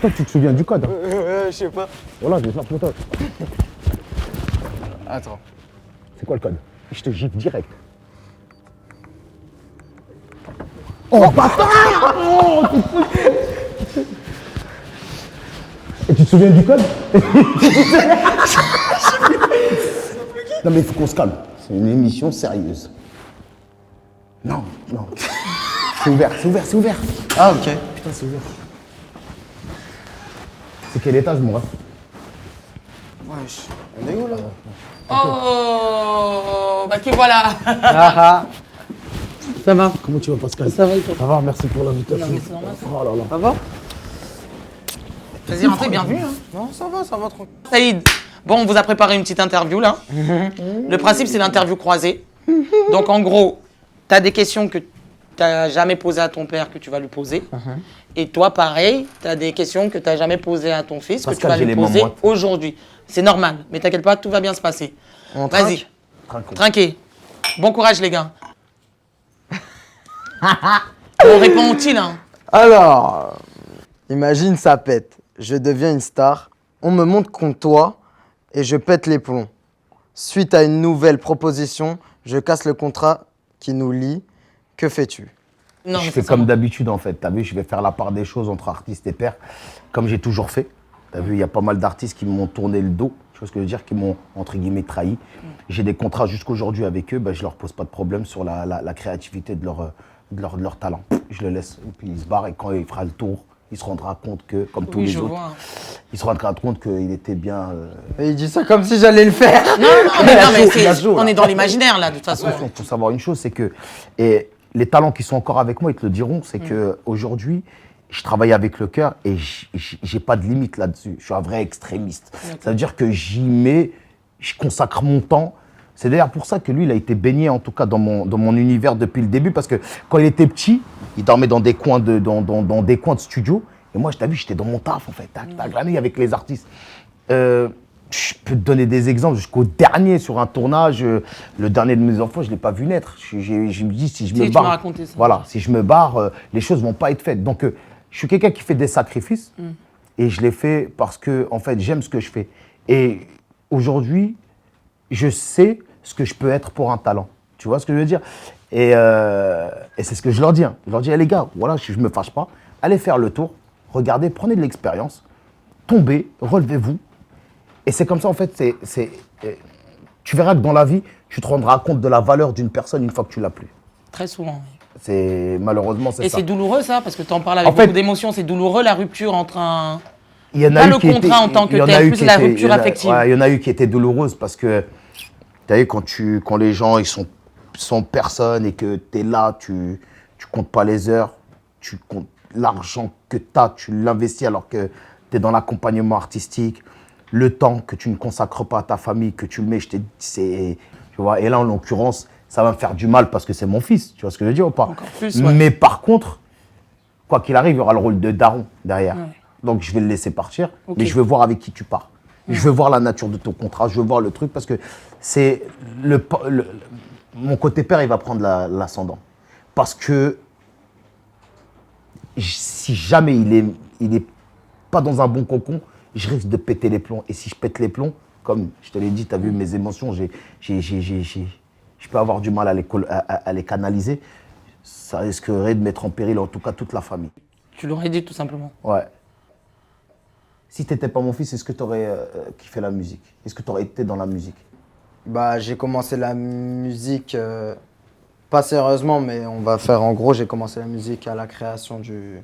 toi, tu te souviens du code. Je sais pas. Voilà, je vais faire pour toi. Attends. C'est quoi le code? Je te gifle direct. Oh, bâtard! Oh, et tu te souviens du code? Non, mais il faut qu'on se calme. C'est une émission sérieuse. Non, non. C'est ouvert, c'est ouvert, c'est ouvert. Ah, ok. Putain, c'est ouvert. C'est quel étage, mon ref? Wesh. On est où là? Oh, bah qui voilà. Ça va? Comment tu vas, Pascal? Ça va et toi? Ça va, merci pour l'invitation. Non, mais c'est normal, ça. Oh là là. Ça va? Vas-y, rentrez, bienvenue. Hein. Non, ça va tranquille. Saïd, bon, on vous a préparé une petite interview là. Le principe, c'est l'interview croisée. Donc en gros, tu as des questions que tu n'as jamais posées à ton père que tu vas lui poser. Et toi, pareil, tu as des questions que tu n'as jamais posées à ton fils que tu Pascal, vas j'ai lui les mains poser moites. aujourd'hui. C'est normal, mais t'inquiète pas, tout va bien se passer. On Vas-y, Tranquille. trinquez. Bon courage, les gars. On répond-il, hein. Alors, imagine ça pète. Je deviens une star. On me montre contre toi et je pète les plombs. Suite à une nouvelle proposition, je casse le contrat qui nous lie. Que fais-tu? Non, Je mais fais c'est comme ça. d'habitude en fait, t'as vu, je vais faire la part des choses entre artistes et pairs, comme j'ai toujours fait. T'as vu, il y a pas mal d'artistes qui m'ont tourné le dos, tu vois ce que je veux dire, qui m'ont entre guillemets trahi. J'ai des contrats jusqu'aujourd'hui avec eux, ben, je leur pose pas de problème sur la créativité de leur talent. Je le laisse, et puis il se barre et quand il fera le tour, il se rendra compte que, comme tous Oui, les je autres, vois. il se rendra compte qu'il était bien... Et il dit ça comme si j'allais le faire. Non, mais il a chaud, on là. est dans l'imaginaire là, de toute façon. Attention, il faut savoir une chose, c'est que et les talents qui sont encore avec moi, ils te le diront, c'est que aujourd'hui, je travaille avec le cœur et j'ai pas de limite là-dessus. Je suis un vrai extrémiste. Ça veut dire que j'y mets, je consacre mon temps. C'est d'ailleurs pour ça que lui, il a été baigné en tout cas dans mon univers depuis le début, parce que quand il était petit, il dormait dans des coins dans des coins de studio. Et moi, je t'ai vu, j'étais dans mon taf en fait, tac, la nuit avec les artistes. Je peux te donner des exemples jusqu'au dernier sur un tournage. Le dernier de mes enfants, je ne l'ai pas vu naître. Je me dis, si je me Tu barre, m'as raconté ça. voilà, si je me barre, les choses ne vont pas être faites. Donc, je suis quelqu'un qui fait des sacrifices et je les fais parce que, en fait, j'aime ce que je fais. Et aujourd'hui, je sais ce que je peux être pour un talent. Tu vois ce que je veux dire? Et c'est ce que je leur dis. Hein. Je leur dis, les gars, voilà, je ne me fâche pas. Allez faire le tour, regardez, prenez de l'expérience, tombez, relevez-vous. Et c'est comme ça, en fait, tu verras que dans la vie, tu te rendras compte de la valeur d'une personne une fois que tu l'as plus. Très souvent. Malheureusement, c'est Et ça. c'est douloureux ça, parce que tu en parles avec En fait- beaucoup d'émotion. C'est douloureux la rupture entre un. Il y en a Pas eu le qui contrat étaient- en tant que il y en a tel, eu plus qui la étaient- rupture il y en a- affective. ouais, il y en a eu qui étaient douloureuses parce que, tu sais, quand les gens ils sont personne et que tu es là, tu comptes pas les heures, tu comptes l'argent que tu as, tu l'investis alors que tu es dans l'accompagnement artistique, le temps que tu ne consacres pas à ta famille, que tu le mets, je t'ai dit, tu vois, et là en l'occurrence, ça va me faire du mal parce que c'est mon fils, tu vois ce que je veux dire ou pas? Encore plus, ouais. Mais par contre, quoi qu'il arrive, il y aura le rôle de daron derrière. Ouais. Donc je vais le laisser partir, Ok. mais je veux voir avec qui tu pars. Je veux voir la nature de ton contrat, je veux voir le truc parce que c'est mon côté père, il va prendre l'ascendant. Parce que si jamais il est pas dans un bon cocon, je risque de péter les plombs. Et si je pète les plombs, comme je te l'ai dit, tu as vu mes émotions, je peux avoir du mal à les canaliser. Ça risquerait de mettre en péril en tout cas toute la famille. Tu l'aurais dit tout simplement. Ouais. Si t'étais pas mon fils, est-ce que tu aurais kiffé la musique? Est-ce que tu aurais été dans la musique? Bah, j'ai commencé la musique, pas sérieusement, mais on va faire en gros, j'ai commencé la musique à la création du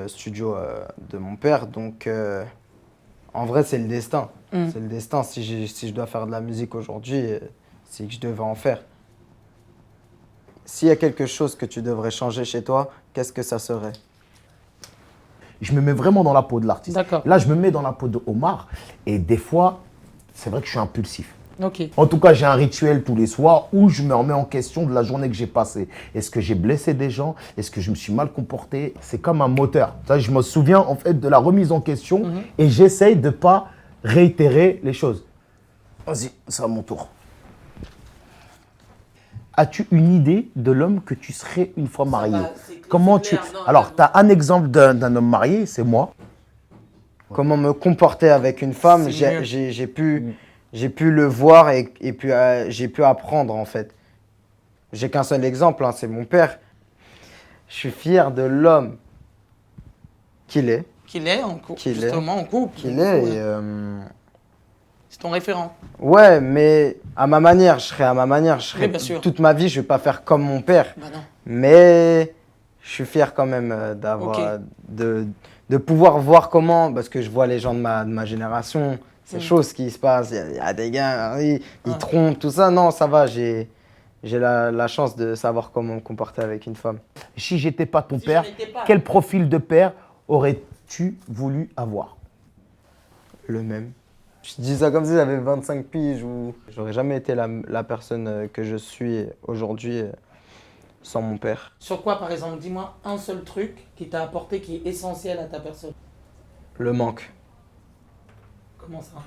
studio de mon père. Donc, en vrai, c'est le destin. C'est le destin. Si je dois faire de la musique aujourd'hui, c'est que je devais en faire. S'il y a quelque chose que tu devrais changer chez toi, qu'est-ce que ça serait? Je me mets vraiment dans la peau de l'artiste. D'accord. Là, je me mets dans la peau de Omar et des fois, c'est vrai que je suis impulsif. Ok. En tout cas, j'ai un rituel tous les soirs où je me remets en question de la journée que j'ai passée. Est-ce que j'ai blessé des gens? Est-ce que je me suis mal comporté? C'est comme un moteur. Ça, je me souviens en fait de la remise en question et j'essaye de ne pas réitérer les choses. Vas-y, c'est à mon tour. As-tu une idée de l'homme que tu serais une fois marié? c'est Comment clair, tu... non, Alors, tu as un exemple d'un homme marié, c'est moi. comment me comporter avec une femme, C'est mieux. j'ai pu le voir et puis j'ai pu apprendre en fait. J'ai qu'un seul exemple, hein, c'est mon père. Je suis fier de l'homme qu'il est. Qu'il est en couple, Qu'il est. justement, en couple. Qu'il est. Ouais. Et, C'est ton référent. ouais, mais à ma manière, je serai à ma manière. Je serai Oui, bien sûr. toute ma vie, je vais pas faire comme mon père. Bah non. Mais je suis fier quand même d'avoir, Ok. de pouvoir voir comment, parce que je vois les gens de ma génération, ces choses qui se passent. Il y a des gars, ils Ouais. trompent, tout ça. Non, ça va, j'ai la chance de savoir comment me comporter avec une femme. Si j'étais pas ton Si père, je n'étais pas. quel profil de père aurais-tu voulu avoir? Le même. Je dis ça comme si j'avais 25 piges ou j'aurais jamais été la personne que je suis aujourd'hui sans mon père. Sur quoi, par exemple? Dis-moi un seul truc qui t'a apporté, qui est essentiel à ta personne. Le manque. Comment ça?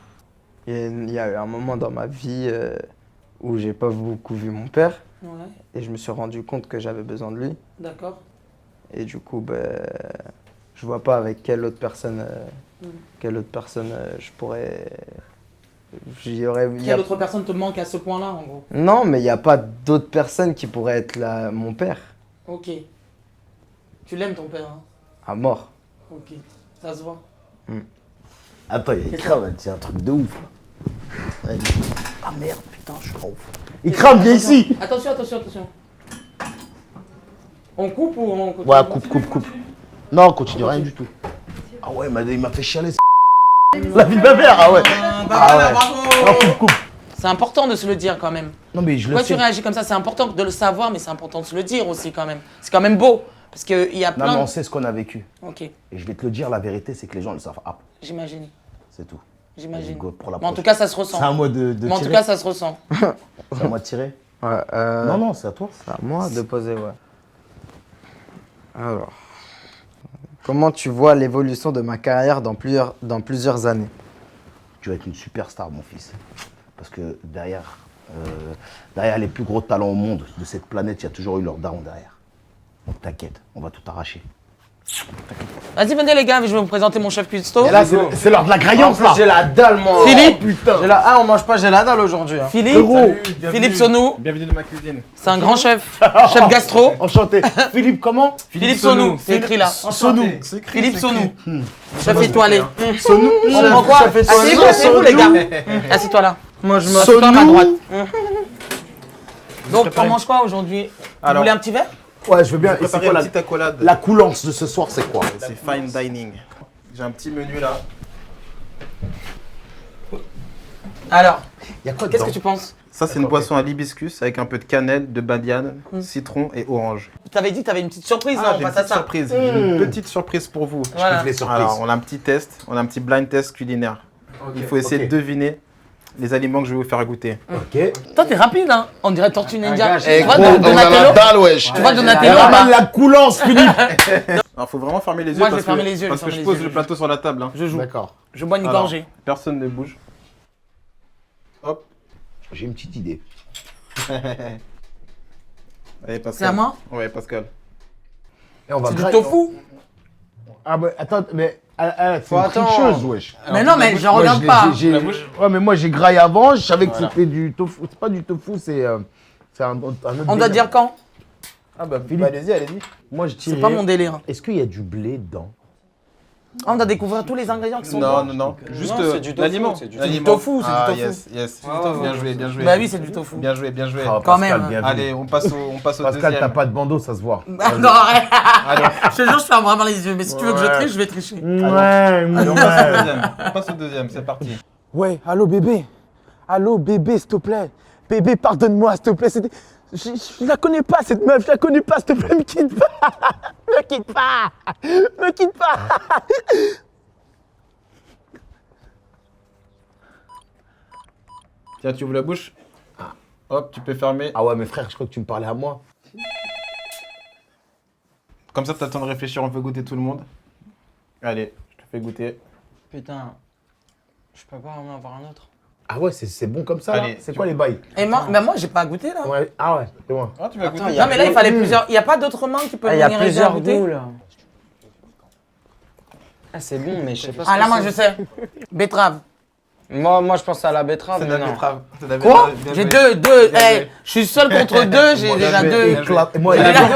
Il y a eu un moment dans ma vie où j'ai pas beaucoup vu mon père Ouais, et je me suis rendu compte que j'avais besoin de lui. d'accord. Et du coup, je vois pas avec quelle autre personne, je pourrais. J'y aurais. il y a- Quelle autre personne te manque à ce point-là, en gros? Non, mais il n'y a pas d'autres personnes qui pourraient être mon père. Ok. Tu l'aimes, ton père, hein? À mort. Ok. Ça se voit. Attends, il crame, c'est un truc de ouf. Allez. Ah merde, putain, je suis en ouf. Il crame, viens ici. Attention, attention, attention. On coupe ou on continue? Ouais, coupe. Non, continue, rien du tout. Ah ouais, il m'a fait chialer. La vie de ma mère, ah ouais. Voilà, ouais. bravo. Non, coupe. C'est important de se le dire quand même. Non, mais je le Pourquoi tu sais. réagis comme ça? C'est important de le savoir, mais c'est important de se le dire aussi quand même. C'est quand même beau. Parce qu'il y a Non, plein mais on de... sait ce qu'on a vécu. Ok, Et je vais te le dire, la vérité, c'est que les gens le savent. Ah, j'imagine. c'est tout. J'imagine. Go pour la Mais en tout prochaine. cas, ça se ressent. C'est à moi de Mais en tout tirer. cas, ça se ressent. C'est à moi de tirer. Ouais, Non, c'est à toi. C'est à moi de poser, ouais. Alors. Comment tu vois l'évolution de ma carrière dans plusieurs années? Tu vas être une superstar, mon fils. Parce que derrière les plus gros talents au monde de cette planète, il y a toujours eu leur daron derrière. Donc t'inquiète, on va tout arracher. Vas-y, venez les gars, je vais vous présenter mon chef cuistot. Et là, c'est l'heure de la En graillance, plus, là. j'ai la dalle, moi. Philippe. Putain. On mange pas, j'ai la dalle aujourd'hui. Hein. Philippe, Frérot. Philippe Sonou, Bienvenue dans ma cuisine. c'est un grand chef. Chef gastro. Enchanté. Philippe, comment? Philippe Sonou, c'est écrit là. Sonou. Philippe Sonou. Chef étoilé. Sonou. On prend quoi? Asseyez-vous, asseyez-vous les gars. Assieds-toi là. Moi, je Assieds-toi à ma Sonou. droite. Donc, on mange quoi aujourd'hui? Vous Alors- voulez un petit verre? Ouais, je veux bien. Et c'est Préparez quoi une la, petite accolade. la coulance de ce soir, c'est quoi? C'est fine dining. J'ai un petit menu là. Alors, Il y a quoi qu'est-ce dedans? que tu penses? Ça, c'est une boisson à l'hibiscus avec un peu de cannelle, de badiane, citron et orange. Tu avais dit que tu avais une petite surprise, Ah, là, on j'ai une passe à petite ça. surprise. J'ai une petite surprise pour vous. Voilà. Les surprises. Alors, on a un petit test, on a un petit blind test culinaire. Il faut essayer ok. de deviner les aliments que je vais vous faire goûter. Ok. Toi, t'es rapide, hein? On dirait Tortue Ninja. gars, Tu vois, Gros, on a la Donatello? dalle, wesh. Tu vois Donatello Il ou ramène pas? la coulance, Philippe. Alors, faut vraiment fermer les yeux Moi, je parce vais fermer que, les yeux, parce je que vais je fermer pose les le yeux. plateau sur la table. Hein. Je joue. D'accord. Je bois une Alors, gorgée. personne ne bouge. Hop. J'ai une petite idée. Allez, Pascal. C'est à moi? Ouais, Pascal. Et on va C'est du grailler. tofu? Ah, bah attends, mais. c'est Faut une attendre. tricheuse, wesh. Mais non, mais je Moi, regarde je l'ai- pas. j'ai- La bouche. Ouais, mais moi j'ai graillé avant, je savais que Voilà. c'était du tofu. C'est pas du tofu, c'est un autre. On doit dire quand? Ah bah, Philippe. allez-y, allez-y. Moi je C'est dirais. pas mon délire. Est-ce qu'il y a du blé dedans? Ah, on doit découvrir tous les ingrédients qui sont Non, dedans. non. Juste c'est du tofu, l'aliment. c'est du L'aliment. tofu, c'est du Ah, tofu. yes. Bien joué, bien joué. Bah oui, c'est du tofu. Bien joué, bien joué. Ah, Quand Pascal, même. bien vu. Allez, on passe au Pascal, deuxième. t'as pas de bandeau, ça se voit. Ah, non, arrête. Allez, Je te jure, je ferme vraiment les yeux. Mais si tu veux que je Ouais. triche, je vais tricher. allez, on passe au deuxième. On passe au deuxième, c'est parti. Ouais, allô bébé. Allô bébé, s'il te plaît. Bébé, pardonne-moi, s'il te plaît. Je la connais pas, cette meuf. Je la connais pas, s'il te plaît. Me quitte pas. Me quitte pas. Me quitte pas. Tiens, tu ouvres la bouche. Hop, tu peux fermer. Ah ouais, mais frère, je crois que tu me parlais à moi. Comme ça, t'as le temps de réfléchir, on peut goûter tout le monde. Allez, je te fais goûter. Putain, je peux pas en avoir un autre. Ah ouais, c'est bon comme ça, là. Allez, C'est tu- quoi les bails? Et moi, bah moi, j'ai pas goûté là. Ouais. Ah ouais, c'est bon. Ah, tu vas goûter. il y a Non, mais là, il fallait plusieurs. Il n'y a pas d'autres mains qui peuvent Il y a venir aider à plusieurs goûter. goûts là. Ah, c'est bon, mais je sais pas ce Ah que là, moi, c'est. je sais. Betterave. Moi, je pense à la betterave, C'est de mais la non. betterave. C'est de la Quoi betterave. Bien J'ai joué. deux. Bien Eh, joué. je suis seul contre deux, j'ai déjà joué, deux. bien joué. Moi, J'ai il déjà a-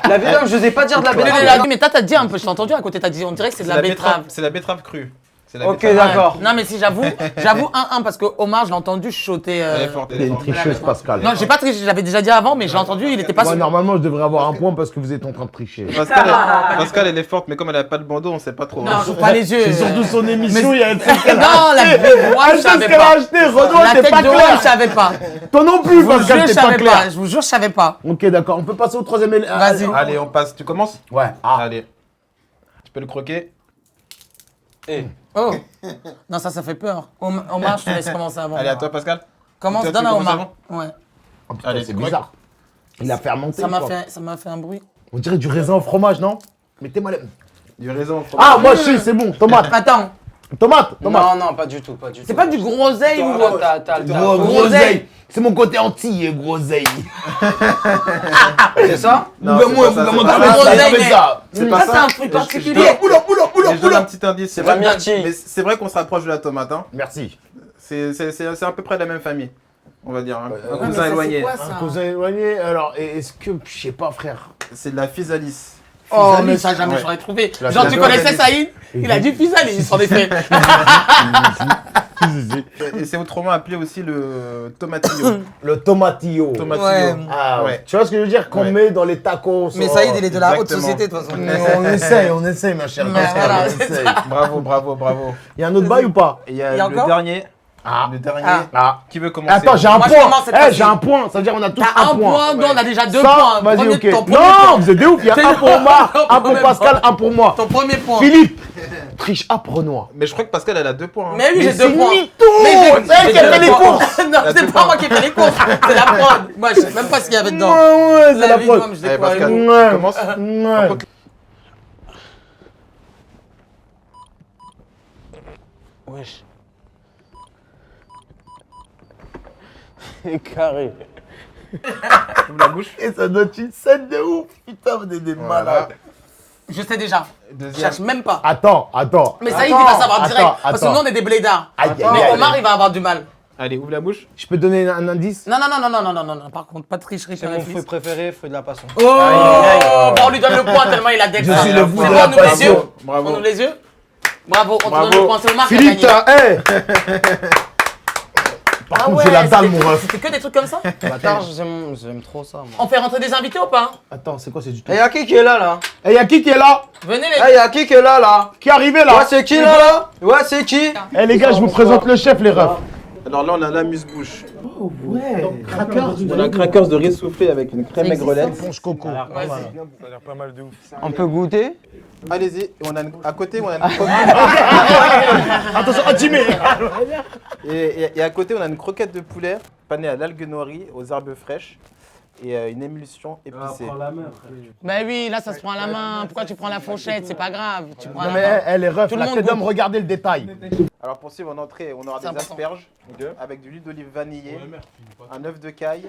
deux. La betterave, je n'osais pas dire de la Mais betterave. mais toi, t'as dit un peu, je t'ai entendu à côté, t'as dit, on dirait que c'est de la betterave. C'est la betterave crue. C'est la Ok, betterave. d'accord. Non, mais si, j'avoue 1-1 parce que Omar, je l'ai entendu chuchoter. Elle est forte, elle T'es est une forte. tricheuse, Pascal. Non, j'ai pas triché, je l'avais déjà dit avant, mais je l'ai entendu, il était pas Moi, sûr. normalement, je devrais avoir un point parce que vous êtes en train de tricher. Pascal, elle est forte, mais comme elle a pas de bandeau, on sait pas trop. Non, je pas les yeux. C'est surtout son émission, il y a un truc qu'elle a Non, la tête de roi, je acheté. savais qu'elle a pas. acheté, Renaud, La t'es tête pas de roi, je clair. savais pas. Toi non Je plus, vous Pascal, jure, je t'es pas savais clair. pas. Je vous jure, je savais pas. Ok, d'accord, on peut passer au troisième élément. Vas-y. Allez, on passe. Tu commences? Ouais. Allez. Tu peux le croquer? Oh. Non, ça fait peur. Omar, je te laisse commencer avant. Allez, à toi, Pascal. Commence, Tu donne à commences Omar. avant Ouais. Oh, putain, Allez, c'est croque. bizarre. Il a fermenté. Ça m'a quoi. fait un bruit. On dirait du raisin au fromage, non? Mettez-moi les. Du raisin au fromage. Ah, moi, je sais, c'est bon. Tomate. Attends, Tomate. Non, non, pas du tout, pas du tout. c'est pas du groseille ou. Toi, t'as le Gros, groseille. C'est mon côté antillais, groseille. C'est ça? Non, Mais c'est moi, pas ça, comment c'est t'as pas fait ça. ça? groseille, Avec mais- ça. C'est pas Ça, c'est ça. un truc Je- particulier. je donne un petit indice. C'est pas myrtille. Mais c'est vrai qu'on se rapproche de la tomate. Hein. Merci. C'est à peu près la même famille. On va dire. Un Ouais, mais cousin ça, c'est éloigné. quoi, Un ça cousin éloigné. Alors, est-ce que. Je sais pas, frère. C'est de la physalis. Oh, mais ça, jamais Ouais. j'aurais trouvé. La Genre, tu physalis. connaissais Saïd? Il a dit physalis, en effet. Et c'est autrement appelé aussi le tomatillo. Le tomatillo. Tomatillo. Ouais. Ah, Ouais. tu vois ce que je veux dire? Qu'on Ouais. met dans les tacos. Mais oh. Saïd, il est de la haute Exactement. société, de toute façon. On essaye, ma chère. Mais Pascal, voilà, on c'est essaye. Bravo, bravo, bravo. Il y a un autre bail ou pas? Et il y Il y a a le encore dernier. Ah. Le dernier. Ah. Qui veut commencer? Attends, j'ai un Moi, je point. commence cette Eh, fois-ci. j'ai un point. Ça veut dire on a tous T'as un point, non, on a déjà deux Ça, points. vas-y, Premier- ok. ton premier Non, point. vous êtes des ouf. Il y a un pour Omar, Ton un pour premier Pascal, point. un pour moi. Ton premier point. Philippe, triche à Renoir. Mais je crois que Pascal, elle a 2 points. hein. Mais oui, j'ai c'est deux points. mytho. Mais C'est elle qui a fait les courses. Non, c'est pas moi qui ai fait les courses. C'est la prod. Moi, je sais même pas ce qu'il y avait dedans. Ouais, c'est la vie, prod. moi, je Allez, découvre Pascal. avec Ouais. Commence. Ouais. Wesh. C'est carré. Ouvre la bouche. Et ça doit être une scène de ouf. Putain, vous êtes des Voilà. malades. Je sais déjà. Je Deuxième. cherche même pas. Attends. Mais Saïd, il va savoir direct. attends, Parce que attends. nous, on est des blédards. Aïe, aïe, Mais aïe. Omar, il va avoir du mal. Allez, ouvre la bouche. Je peux donner un indice? Non, non, non, non, non, non, non, non, non. Par contre, pas de tricherie C'est sur mon les fruit fils. préféré, fruit de la passion. Oh, bon, on lui donne le point tellement il a deck. Je suis le fou C'est de bon, la on ouvre les passion. yeux. Bravo. On ouvre les yeux. Bravo, on te Bravo. donne le point. C'est Omar qui a Philippe, gagné. t'as. Hey. Par Ah contre, ouais, c'est la dalle, c'était- mon ref. C'était que des trucs comme ça. Bâtard, j'aime trop ça, moi. On fait rentrer des invités ou pas? Attends, c'est quoi, c'est du tout? Et y'a qui est là, là? Et y'a qui est là? Venez Eh, les. y'a qui est là, là? Qui est arrivé là? Ouais, c'est qui, là? Ouais, c'est qui? Eh les gars, je vous présente le chef, les refs. Alors là, on a l'amuse-bouche. Ouais, crackers. On a un crackers de riz soufflé avec une crème aigrelette. Ponche coco. Vas-y. Ça a l'air pas mal de ouf. On peut goûter? Allez-y. Et on a à côté, on a une Attention, intimé. et à côté, on a une croquette de poulet panée à l'algue noirrie, aux herbes fraîches et une émulsion épicée. Bah oui, là ça se prend à la main. Pourquoi tu prends la fourchette? C'est pas grave. Tu prends à Non la mais main. elle est refs, Tout le la monde tête d'homme, goûte. regardez le détail. Alors pour suivre en entrée, on aura C'est des important. asperges avec de l'huile d'olive vanillée, un œuf de caille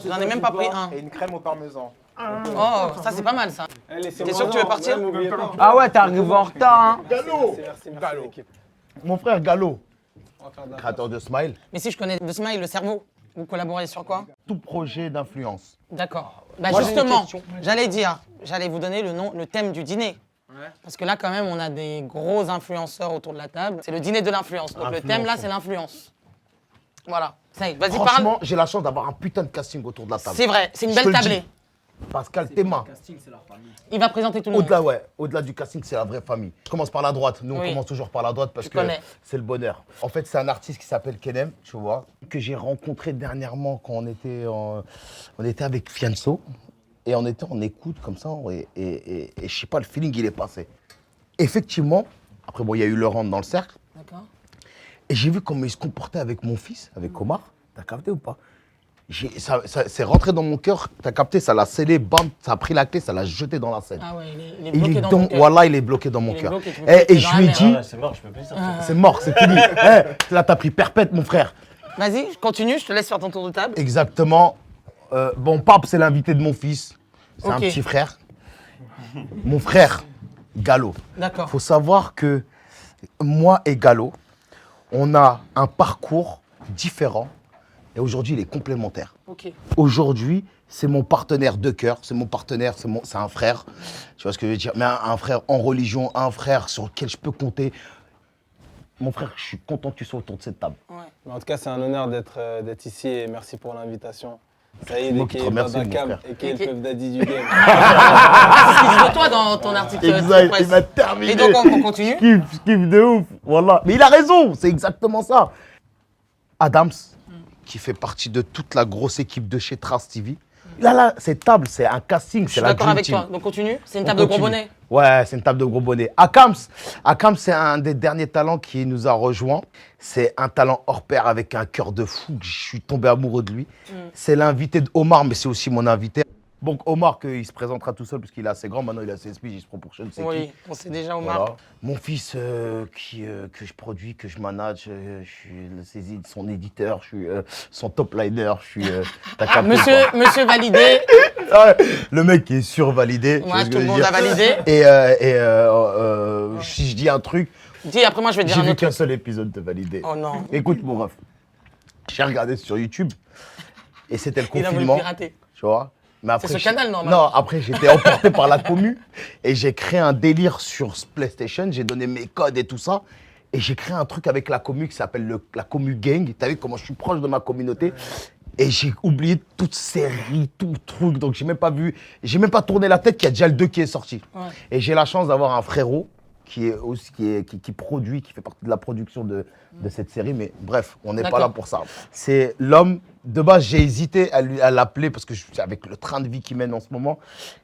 J'en ai même pas pris un. et une crème au parmesan. Oh, ça c'est pas mal ça. T'es sûr que tu veux partir? Ah ouais, t'es arrivé en retard, hein? Gallo. Mon frère Gallo, créateur de Smile, Mais si je connais de Smile, le cerveau. Vous collaborez sur quoi? tout projet d'influence. D'accord. Bah Moi, j'ai une justement, question. j'allais vous donner le thème du dîner. Parce que là, quand même, on a des gros influenceurs autour de la table. C'est le dîner de l'influence. Donc le thème là, c'est l'influence. Voilà. Ça y est, vas-y, parle. Franchement, j'ai la chance d'avoir un putain de casting autour de la table. C'est vrai, c'est une Je belle te le tablée. dis. Pascal Théma. Il va présenter tout le monde. Au-delà du casting, c'est la vraie famille. Je commence par la droite. Nous, on Oui. commence toujours par la droite parce Tu que connais. c'est le bonheur. En fait, c'est un artiste qui s'appelle Kenem, tu vois, que j'ai rencontré dernièrement quand on était avec Fianso. Et on était en écoute comme ça. Et je sais pas, le feeling, il est passé. Effectivement, après, bon, il y a eu Laurent dans le cercle. D'accord. Et j'ai vu comment il se comportait avec mon fils, avec Omar. T'as capté ou pas? Ça c'est rentré dans mon cœur, t'as capté, ça l'a scellé, bam, ça a pris la clé, ça l'a jeté dans la scène. Ah ouais, il est Il bloqué est dans dans, mon cœur. voilà, il est bloqué dans mon Il est cœur. bloqué, tu peux plus Et te je dans lui ai la dit, mer. C'est mort, je peux plus sortir. c'est mort, c'est fini. Là, t'as pris perpète, mon frère. Vas-y, continue, je te laisse faire ton tour de table. Exactement. Bon, Pape, c'est l'invité de mon fils. C'est un Ok. petit frère. Mon frère, Gallo. D'accord. Faut savoir que moi et Gallo, on a un parcours différent et aujourd'hui, il est complémentaire. Ok. Aujourd'hui, c'est mon partenaire de cœur, c'est mon partenaire, c'est un frère. Tu vois ce que je veux dire? Mais un frère en religion, un frère sur lequel je peux compter. Mon frère, je suis content que tu sois autour de cette table. Ouais. Mais en tout cas, c'est un honneur d'être ici et merci pour l'invitation. Saïd, moi qui te et remercie, mon Babakam, frère. et qui est le Puff Daddy du game. Ah, c'est ce qu'il dit de toi dans ton article. Exact, presse. il m'a terminé. Et donc, on continue. Je kiffe de ouf. Voilà. Mais il a raison, c'est exactement ça. Adams, qui fait partie de toute la grosse équipe de chez Trace TV. Là, cette table, c'est un casting, Je c'est suis la d'accord Dream avec Team. toi. Donc, continue. C'est une On table de gros continue. bonnets. Ouais, c'est une table de gros bonnets. Akams, c'est un des derniers talents qui nous a rejoints. C'est un talent hors pair avec un cœur de fou. Je suis tombé amoureux de lui. C'est l'invité de Omar, mais c'est aussi mon invité. Donc Omar, il se présentera tout seul parce qu'il est assez grand. Maintenant, il a 16 piges, il se prend pour je ne sais Oui, qui. on sait déjà, Omar. Voilà. Mon fils que je produis, que je manage, je suis son éditeur, je suis son top liner, je suis... t'as capté, Monsieur validé. quoi. Ouais, le mec qui est survalidé. tu vois Ouais, ce que tout le je veux monde dire. a validé. Et si je dis un truc, Dis, après, moi, je vais te dire j'ai un vu autre qu'un truc. seul épisode de validé. Oh non. Écoute mon ref, j'ai regardé sur YouTube et c'était le Il a voulu confinement, pirater. tu vois. Mais après, sur je- Canal, normalement. Non, après j'étais emporté par la commu et j'ai créé un délire sur PlayStation, j'ai donné mes codes et tout ça. Et j'ai créé un truc avec la commu qui s'appelle la commu gang. T'as vu comment je suis proche de ma communauté. Et j'ai oublié toute série, tout truc. Donc j'ai même pas tourné la tête qu'il y a déjà le 2 qui est sorti. Ouais. Et j'ai la chance d'avoir un frérot qui produit, qui fait partie de la production de cette série. Mais bref, on n'est pas D'accord. là pour ça. C'est l'homme, de base, j'ai hésité à l'appeler parce que avec le train de vie qu'il mène en ce moment.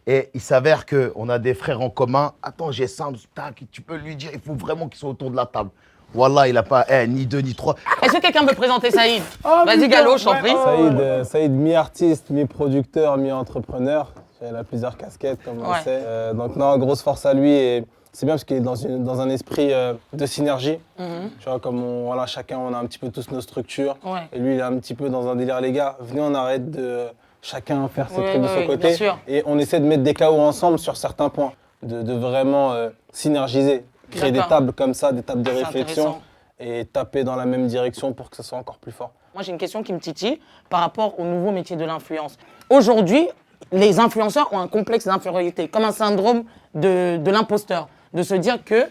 Et il s'avère qu'on a des frères en commun. Attends, j'ai ça, tac, tu peux lui dire, il faut vraiment qu'ils soient autour de la table. Wallah, il n'a pas ni 2 ni 3. Est-ce que quelqu'un peut présenter Saïd Oh, Vas-y, putain, Gallo, je t'en ouais, prie. oh. Saïd, mi-artiste, mi-producteur, mi-entrepreneur. Il a plusieurs casquettes, comme on Ouais. sait. Donc non, grosse force à lui. Et c'est bien parce qu'il est dans un esprit de synergie. Tu vois, comme chacun, on a un petit peu tous nos structures. Ouais. Et lui, il est un petit peu dans un délire, les gars, venez, on arrête de chacun faire ses Oui, trucs de oui, son oui, côté. bien sûr. Et on essaie de mettre des KO ensemble sur certains points, de vraiment synergiser, créer des D'accord. tables comme ça, des tables de C'est réflexion intéressant. et taper dans la même direction pour que ce soit encore plus fort. Moi, j'ai une question qui me titille par rapport au nouveau métier de l'influence. Aujourd'hui, les influenceurs ont un complexe d'infériorité, comme un syndrome de l'imposteur, de se dire que,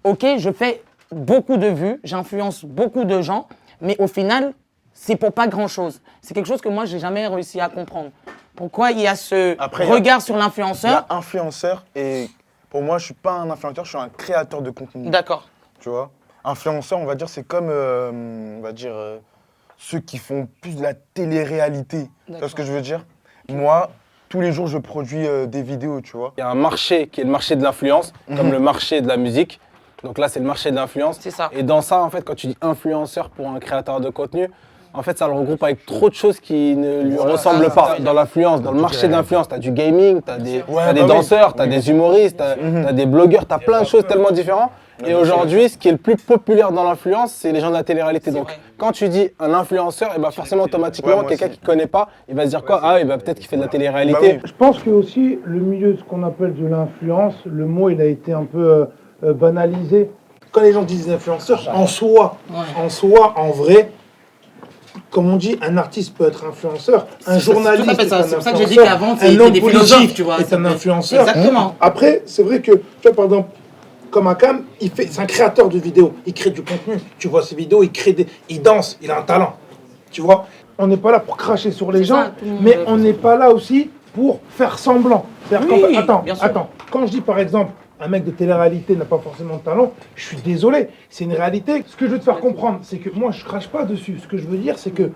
ok, je fais beaucoup de vues, j'influence beaucoup de gens, mais au final, c'est pour pas grand-chose. C'est quelque chose que moi, j'ai jamais réussi à comprendre. Pourquoi il y a ce Après, il y a- regard sur Il y l'influenceur? a influenceur et pour moi, je suis pas un influenceur, je suis un créateur de contenu. D'accord. Tu vois, influenceur, on va dire, c'est comme, on va dire, ceux qui font plus de la télé-réalité. Tu vois ce que je veux dire? Moi, tous les jours, je produis des vidéos, tu vois. Il y a un marché qui est le marché de l'influence, comme le marché de la musique. Donc là, c'est le marché de l'influence. C'est ça. Et dans ça, en fait, quand tu dis influenceur pour un créateur de contenu, en fait, ça le regroupe avec trop de choses qui ne lui ressemblent pas dans l'influence. Dans le marché de l'influence, tu as du gaming, tu as des, Ouais, des bah oui. danseurs, tu as des humoristes, tu as des blogueurs, tu as plein de choses tellement différentes. Et aujourd'hui, ce qui est le plus populaire dans l'influence, c'est les gens de la télé-réalité. Donc, vrai. quand tu dis un influenceur, et ben forcément, automatiquement, Ouais, moi quelqu'un aussi. qui ne connaît pas, il va se dire quoi? Ah, il va peut-être qu'il fait de la télé-réalité. Bah oui. Je pense que aussi le milieu de ce qu'on appelle de l'influence, le mot il a été un peu banalisé. Quand les gens disent influenceur, en soi, en vrai, comme on dit, un artiste peut être influenceur, un journaliste tout à fait ça. est un C'est pour ça que j'ai dit influenceur, qu'avant, un c'était homme des philosophes, politique tu vois. est un influenceur. Exactement. Après, c'est vrai que, tu vois, par exemple, comme Akam, c'est un créateur de vidéos, il crée du contenu. Tu vois ses vidéos, il danse, il a un talent. Tu vois, on n'est pas là pour cracher sur les C'est gens, ça, tout le monde mais veut. on n'est pas là aussi pour faire semblant. C'est-à-dire Oui, qu'en fait, bien sûr. attends, quand je dis par exemple, un mec de télé-réalité n'a pas forcément de talent, je suis désolé, c'est une réalité. Ce que je veux te faire comprendre, c'est que moi je crache pas dessus. Ce que je veux dire, c'est que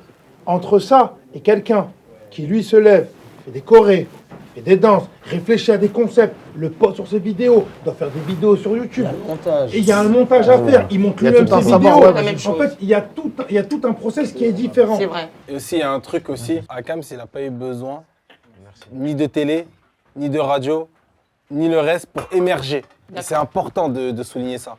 entre ça et quelqu'un qui lui se lève, fait des chorés, fait des danses, réfléchit à des concepts, le poste sur ses vidéos, doit faire des vidéos sur YouTube. Et il y a un montage à faire, il monte Il y a lui-même tout un ses savoir, vidéos. ouais, la même En chose. fait, il y a tout un process qui est différent. C'est vrai. Et aussi, il y a un truc aussi, Akam, il n'a pas eu besoin ni de télé, ni de radio, ni le reste pour émerger. Et c'est important de souligner ça.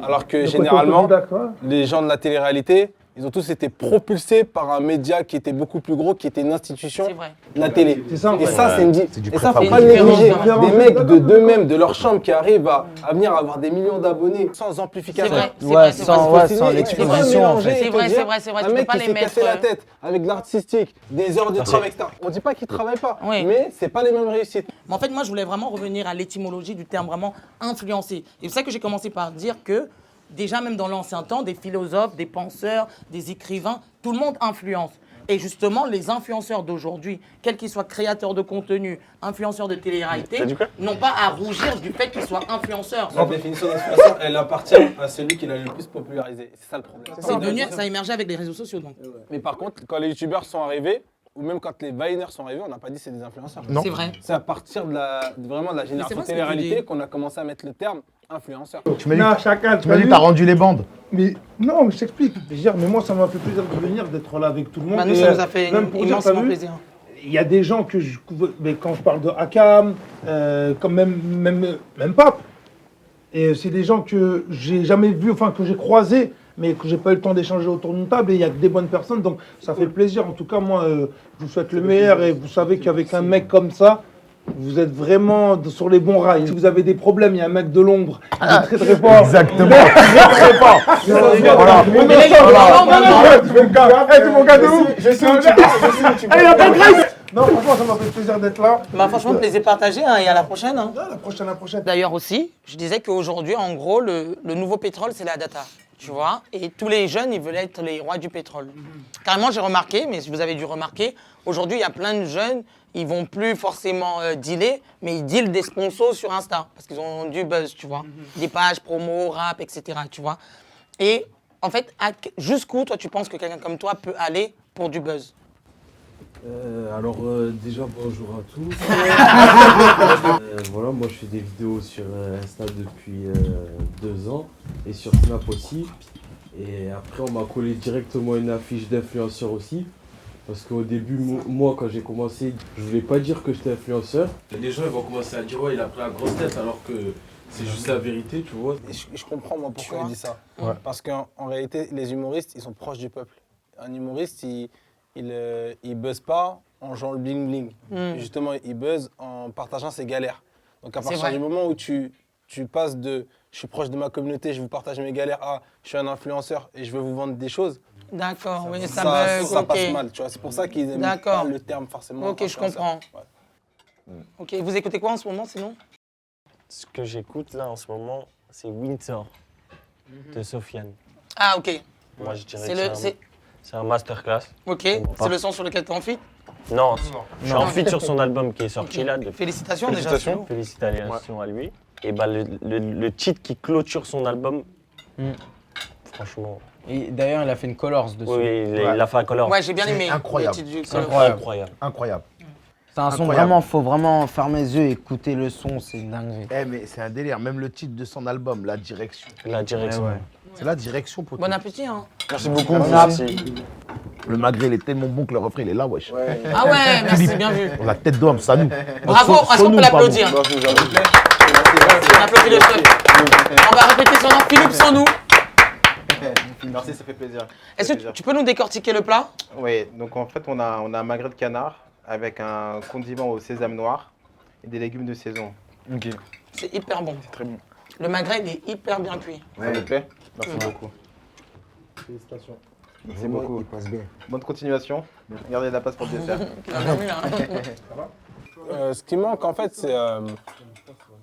Alors que Le côté généralement, autodidacte, ouais. les gens de la télé-réalité, ils ont tous été propulsés par un média qui était beaucoup plus gros, qui était une institution, C'est vrai. la télé. C'est ça, en Et fait. ça, c'est du et ça, faut préfabrik. pas le négliger. différence. Des mecs d'eux-mêmes, de leur chambre, qui arrivent à venir avoir des millions d'abonnés sans amplification. C'est vrai, c'est Ouais, vrai, c'est sans, vrai. ouais, sans Et tu peux pas l'exposition, en mélanger fait. et C'est te vrai, dire, c'est vrai, c'est vrai, un tu peux mec pas qui les s'est mettre, cassé la tête avec de l'artistique, des heures de travail, etc. On dit pas qu'il travaille pas, Oui. mais c'est pas les mêmes réussites. Mais en fait, moi, je voulais vraiment revenir à l'étymologie du terme vraiment influencer. Et c'est ça que j'ai commencé par dire que, déjà, même dans l'ancien temps, des philosophes, des penseurs, des écrivains, tout le monde influence. Et justement, les influenceurs d'aujourd'hui, quels qu'ils soient créateurs de contenu, influenceurs de télé-réalité, n'ont pas à rougir du fait qu'ils soient influenceurs. La définition d'influenceur, elle appartient à celui qui l'a le plus popularisé. C'est ça le problème. C'est devenu, ça a émergé avec les réseaux sociaux, donc. Mais par contre, quand les youtubeurs sont arrivés, ou même quand les Viners sont arrivés, on n'a pas dit c'est des influenceurs. C'est vrai. C'est à partir vraiment de la génération vrai ce que tu télé-réalité dis. qu'on a commencé à mettre le terme influenceur. Tu m'as dit, Non, chacun, tu m'as dit, t'as rendu les bandes. Mais non, mais je t'explique. Je veux dire, mais moi, ça m'a fait plaisir de venir, d'être là avec tout le monde. Bah, nous, Et, ça nous a fait même pour dire, immensément t'as vu, plaisir. il y a des gens que je. Mais quand je parle de Akam, comme même Pape, et c'est des gens que j'ai jamais vus, enfin que j'ai croisés, mais que j'ai pas eu le temps d'échanger autour d'une table. Et il y a que des bonnes personnes, donc ça fait plaisir. En tout cas, moi, je vous souhaite le meilleur. Et vous savez qu'avec un mec comme ça, vous êtes vraiment sur les bons rails. Si vous avez des problèmes, il y a un mec de l'ombre qui est très très fort. Exactement. Très fort. Voilà. On est ensemble. Tu es mon gars de ouf. Je sais où tu vas. Allez, la bonne graisse. Non, franchement, ça m'a fait plaisir d'être là. Bah, franchement, plaisir partagé, hein, et à la prochaine. Hein. La prochaine, la prochaine. D'ailleurs aussi, je disais qu'aujourd'hui, en gros, le nouveau pétrole, c'est la data. Tu vois, et tous les jeunes, ils veulent être les rois du pétrole. Carrément, j'ai remarqué, mais si vous avez dû remarquer, aujourd'hui, il y a plein de jeunes, ils vont plus forcément dealer, mais ils dealent des sponsors sur Insta, parce qu'ils ont du buzz, tu vois. Des pages promo, rap, etc., tu vois. Et en fait, jusqu'où, toi, tu penses que quelqu'un comme toi peut aller pour du buzz? Déjà bonjour à tous. Voilà, moi je fais des vidéos sur Insta depuis 2 ans et sur Snap aussi. Et après on m'a collé directement une affiche d'influenceur aussi. Parce qu'au début, moi quand j'ai commencé, je voulais pas dire que j'étais influenceur. Les gens ils vont commencer à dire ouais il a pris la grosse tête alors que c'est juste la vérité, tu vois. Et je comprends moi pourquoi il dit ça. Ouais. Parce qu'en réalité, les humoristes, ils sont proches du peuple. Un humoriste, il buzz pas en jouant le bling bling. Justement, il buzz en partageant ses galères. Donc à C'est partir vrai. du moment où tu passes de je suis proche de ma communauté, je vous partage mes galères, à je suis un influenceur et je veux vous vendre des choses, D'accord, oui, ça bug, ça ok. passe mal. Tu vois, c'est pour ça qu'ils n'aiment D'accord. pas le terme forcément. Ok, je influenceur. comprends. Ouais. Ok, vous écoutez quoi en ce moment, sinon? Ce que j'écoute là en ce moment, c'est Winter de Sofiane. Ah, ok. Moi, je dirais C'est que le, c'est un masterclass. ok, c'est le son sur lequel tu es en feat? Non, je suis en feat sur son album qui est sorti là. Félicitations déjà. Félicitations. Félicitations à lui. Et bah, le titre qui clôture son album, franchement, Et d'ailleurs, il a fait une colors dessus. oui, il a fait un color. Ouais, j'ai bien aimé. incroyable. le titre du C'est color. incroyable. Incroyable. C'est un son Incroyable. vraiment, faut vraiment fermer les yeux et écouter le son, c'est une dinguerie. Eh, mais c'est un délire. Même le titre de son album, La Direction. La direction. C'est La Direction pour Bon appétit, hein. Merci beaucoup. Le Maghré, il est tellement bon que le refrain, il est là, wesh. Ah ouais, merci, bien vu. On a tête d'homme, ça nous. Bravo, est-ce qu'on peut l'applaudir? On applaudit le chef. On va répéter son nom, Philippe Sonou. Merci, ça fait plaisir. Est-ce que tu peux nous décortiquer le plat? Oui, donc en fait, on a un magret de canard avec un condiment au sésame noir et des légumes de saison. Ok, C'est hyper bon. très bon. Le magret, il est hyper bien cuit. Ça vous plaît? Merci beaucoup. Félicitations. Merci beaucoup. Bonne continuation. Regardez la place pour le dessert. Bien vu, là. Ce qui manque en fait,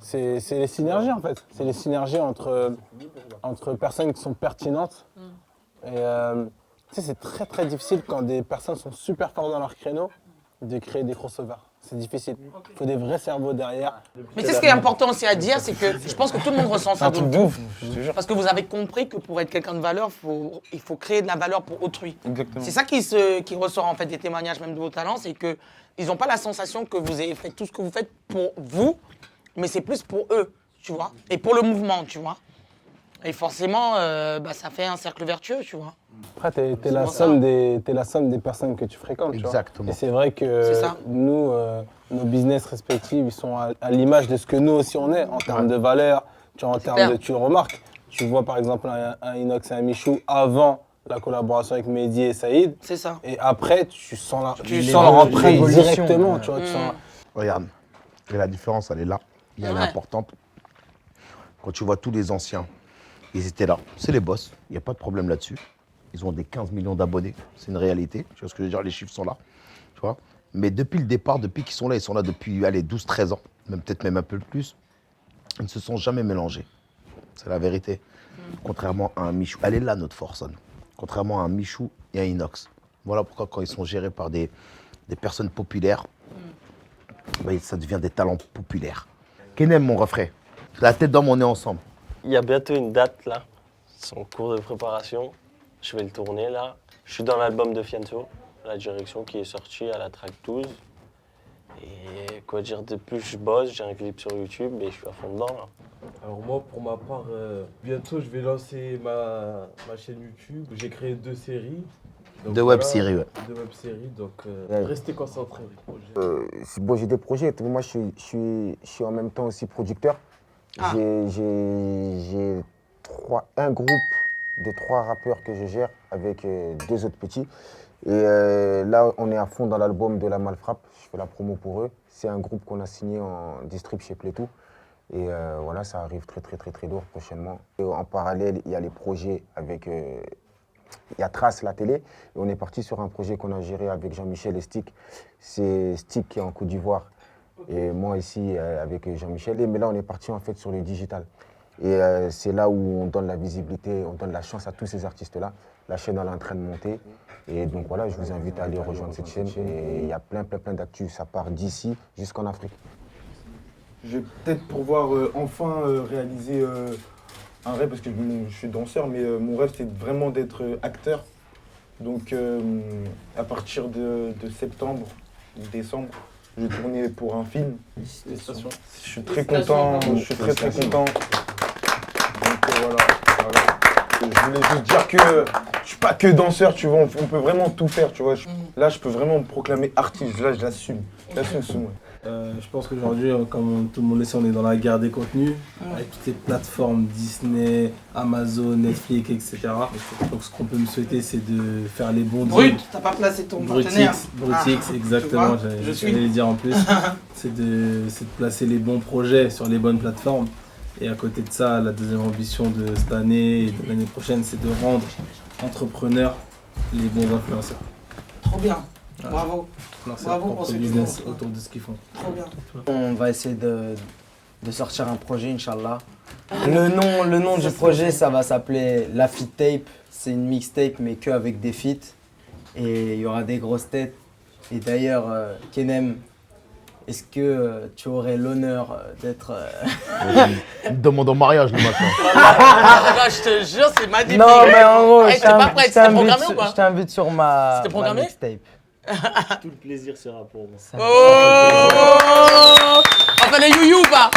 c'est les synergies en fait. C'est les synergies entre personnes qui sont pertinentes. Et tu sais, c'est très très difficile quand des personnes sont super fortes dans leur créneau de créer des crossovers. C'est difficile. Il faut des vrais cerveaux derrière. Mais tu sais ce qui est important aussi à dire, c'est que je pense que tout le monde ressent ça. Parce que vous avez compris que pour être quelqu'un de valeur, il faut créer de la valeur pour autrui. Exactement. C'est ça qui ressort en fait des témoignages même de vos talents, c'est que ils n'ont pas la sensation que vous avez fait tout ce que vous faites pour vous, mais c'est plus pour eux, tu vois, et pour le mouvement, tu vois. Et forcément, ça fait un cercle vertueux, tu vois. Après, t'es la somme des personnes que tu fréquentes. Exactement. Tu vois. Et c'est vrai que C'est ça. nous, nos business respectifs, ils sont à l'image de ce que nous aussi on est, en termes de valeur, tu vois, en termes clair. de, tu le remarques. Tu vois par exemple un Inox et un Michou avant la collaboration avec Mehdi et Saïd. C'est ça. Et après, tu sens Tu l'empreinte directement, tu vois. Tu sens... Regarde, et la différence, elle est là. Elle est importante. Quand tu vois tous les anciens, ils étaient là. C'est les boss, il n'y a pas de problème là-dessus. Ils ont des 15 millions d'abonnés, c'est une réalité. Tu vois ce que je veux dire, les chiffres sont là. Tu vois. Mais depuis le départ, depuis qu'ils sont là depuis 12-13 ans, peut-être même un peu plus, ils ne se sont jamais mélangés. C'est la vérité. Contrairement à un Michou, elle est là notre force. Contrairement à un Michou et un Inox. Voilà pourquoi quand ils sont gérés par des personnes populaires, ça devient des talents populaires. Kenem, mon refrain, la tête d'homme, on est ensemble. Il y a bientôt une date là, c'est en cours de préparation. Je vais le tourner là. Je suis dans l'album de Fianso, La Direction, qui est sorti à la track 12. Et quoi dire de plus, je bosse, j'ai un clip sur YouTube et je suis à fond dedans là. Alors moi, pour ma part, bientôt je vais lancer ma chaîne YouTube. J'ai créé 2 séries. Donc, web-séries, ouais. 2 web-séries, donc Ouais. restez concentrés. Bon, j'ai des projets. Moi, je suis en même temps aussi producteur. Ah. J'ai un groupe de 3 rappeurs que je gère avec 2 autres petits. Et là, on est à fond dans l'album de La Malfrappe. Je fais la promo pour eux. C'est un groupe qu'on a signé en distrib chez Playtou. Et voilà, ça arrive très lourd prochainement. Et en parallèle, il y a les projets avec... il y a Trace, la télé. Et on est parti sur un projet qu'on a géré avec Jean-Michel et Stick. C'est Stick qui est en Côte d'Ivoire. Et moi ici avec Jean-Michel. Mais là, on est parti en fait sur le digital. Et c'est là où on donne la visibilité, on donne la chance à tous ces artistes-là. La chaîne elle est en train de monter. Et donc voilà, je vous invite à aller rejoindre cette chaîne. Et il y a plein d'actus. Ça part d'ici jusqu'en Afrique. Je vais peut-être pouvoir enfin réaliser un rêve, parce que je suis danseur, mais mon rêve c'est vraiment d'être acteur. Donc à partir de septembre, décembre, je vais tourner pour un film. Je suis très content, je suis très content. Donc voilà. Je voulais juste dire que je suis pas que danseur, tu vois, on peut vraiment tout faire, tu vois. Là, je peux vraiment me proclamer artiste, là, je l'assume. Ce moi. Je pense qu'aujourd'hui, comme tout le monde le sait, on est dans la guerre des contenus, avec toutes les plateformes Disney, Amazon, Netflix, etc. Donc ce qu'on peut me souhaiter, c'est de faire les bons Brut, deals. t'as pas placé ton partenaire. Brutix, exactement, j'allais le dire en plus. c'est de placer les bons projets sur les bonnes plateformes. Et à côté de ça, la deuxième ambition de cette année et de l'année prochaine, c'est de rendre entrepreneurs les bons influenceurs. Trop bien, Voilà. bravo. Bravo pour ce business qu'ils font. autour de ce qu'ils font. Trop bien. On va essayer de sortir un projet, Inch'Allah. Le nom du projet, ça va s'appeler La Fit Tape. C'est une mixtape, mais que avec des feats. Et il y aura des grosses têtes. Et d'ailleurs, Kenem, est-ce que tu aurais l'honneur d'être... Il me demande en mariage, le matin. Je te jure, c'est magnifique. Non, mais en gros, Hey, t'es pas prête, c'était programmé ou pas? je t'invite sur ma C'était programmé mixtape. Tout le plaisir sera pour moi. Oh, enfin les you ou pas?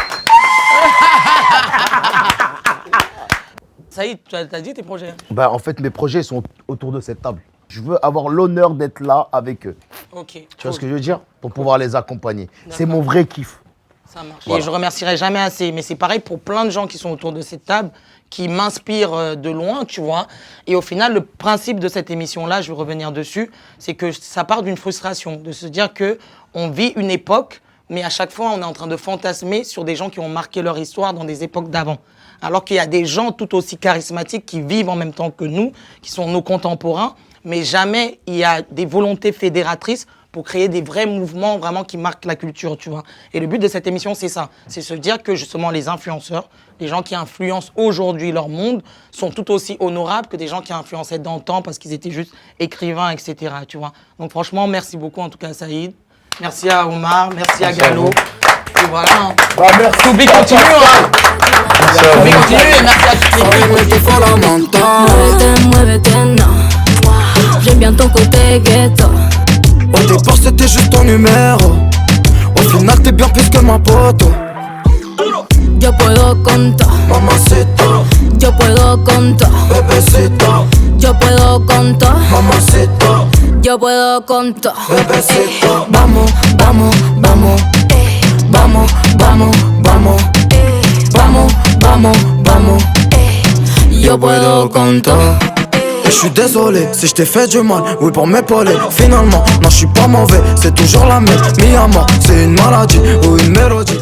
Ça y est, t'as dit tes projets? En fait, mes projets sont autour de cette table. Je veux avoir l'honneur d'être là avec eux. Ok. Tu vois ce que je veux dire? Pour pouvoir les accompagner. C'est mon vrai kiff. Ça marche. Voilà. Et je remercierai jamais assez, mais c'est pareil pour plein de gens qui sont autour de cette table, qui m'inspirent de loin, tu vois. Et au final, le principe de cette émission-là, je vais revenir dessus, c'est que ça part d'une frustration, de se dire que on vit une époque, mais à chaque fois, on est en train de fantasmer sur des gens qui ont marqué leur histoire dans des époques d'avant. Alors qu'il y a des gens tout aussi charismatiques qui vivent en même temps que nous, qui sont nos contemporains, mais jamais il y a des volontés fédératrices pour créer des vrais mouvements vraiment qui marquent la culture, tu vois. Et le but de cette émission, c'est ça. C'est se dire que justement les influenceurs, les gens qui influencent aujourd'hui leur monde, sont tout aussi honorables que des gens qui influençaient dans le temps parce qu'ils étaient juste écrivains, etc., tu vois. Donc franchement, merci beaucoup en tout cas Saïd. Merci à Omar, merci à Gallo. Et voilà. Hein. Merci. Toubib continue, hein. Toubib continue et merci à toutes les équipes. J'aime bien ton côté ghetto. Au départ c'était juste ton numéro. Au final t'es bien plus que ma poto. Yo puedo contar, Mamacita, yo puedo contar, bebecita, yo puedo contar, mamacita, yo puedo contar. bebecita. Vamos, vamos, vamos, vamos, vamos, vamos, vamos, vamos, vamos. Yo puedo contar. Et je suis désolé si je t'ai fait du mal, oui pour m'épauler. Finalement, non je suis pas mauvais, c'est toujours la même. Mis à mort, c'est une maladie ou une mélodie.